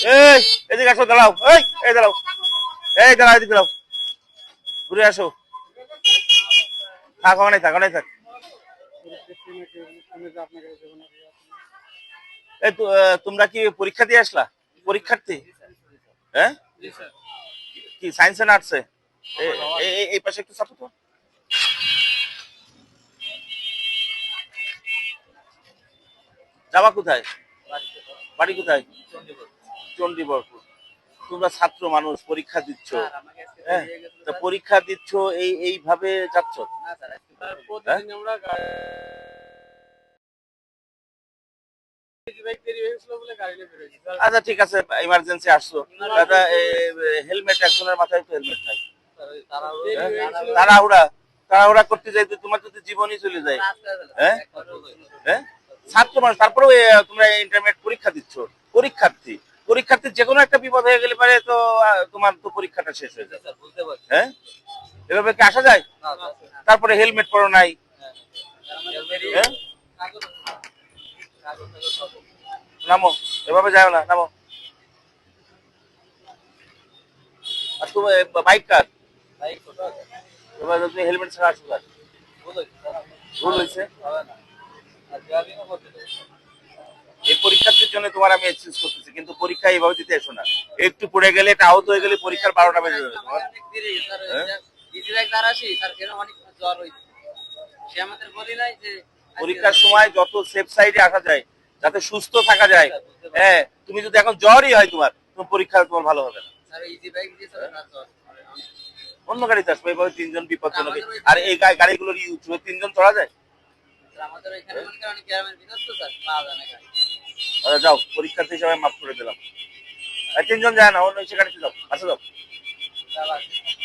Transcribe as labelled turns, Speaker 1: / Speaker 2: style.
Speaker 1: এই এদিকে আসো, দাঁড়াও, এই দাঁড়াও, এই দাঁড়াও, এদিকে দাঁড়াও, ঘুরে আসো। থাক, ওখানে থাক, ওখানে থাক। এই তোমরা কি পরীক্ষা দিয়ে আসলা? পরীক্ষার্থী? হ্যাঁ, কি সায়েন্সে না আর্টসে? এই পাশে একটু চাপো তো। যাবা কোথায়? বাড়ি কোথায়? চণ্ডীবরপুর। তোমরা ছাত্র মানুষ, পরীক্ষা দিচ্ছ, হ্যাঁ, তা পরীক্ষা দিচ্ছ এইভাবে যাচ্ছ? হ্যাঁ? আচ্ছা ঠিক আছে, ইমার্জেন্সি আসছো, দাদা হেলমেট, একজনের মাথায় তো হেলমেট নাই। তাড়াহুড়া তাড়াহুড়া করতে যাইতে তোমার যদি জীবনই চলে যায়। হ্যাঁ, হ্যাঁ, ছাত্র মানুষ, তারপরেও তোমরা ইন্টারমিডিয়েট পরীক্ষা দিচ্ছ, পরীক্ষার্থী। পরীক্ষার্থীর যে কোনো একটা বিপদ হয়ে গেলে পারে তো তোমার তো পরীক্ষাটা শেষ হয়ে যাবে। হ্যাঁ, এভাবে কি আসা যায়? তারপরে হেলমেট পরো নাই। হ্যাঁ, নামো, এভাবে যাও না, নামো। আর তুমি বাইক কার? এবার তুমি হেলমেট ছাড়া আসো কার? ভুল হয়েছে। এই পরীক্ষার্থীর জন্য তোমার আমি এক্সকিউজ করতেছি, কিন্তু পরীক্ষা এইভাবে দিতে এসো না। একটু পড়ে গেলে, এটা আহত হয়ে গেলে পরীক্ষার 12টা বেজে যাবে তোমার। হ্যাঁ? পরীক্ষার সময় যত সেফ সাইডে আসা যায়, যাতে সুস্থ থাকা যায়। হ্যাঁ, তুমি যদি এখন জ্বরই হয় তোমার, তোমার পরীক্ষা তোমার ভালো হবে না। অন্য গাড়িতে আসবে, এভাবে তিনজন বিপজ্জনক। আর এই গাড়িগুলোর ইউজ 3 জন চড়া যায়? আচ্ছা যাও, পরীক্ষার্থী হিসাবে মাফ করে দিলাম। 3 জন যায় না, অন্য সে গাড়িতে যাও, আসো যাও।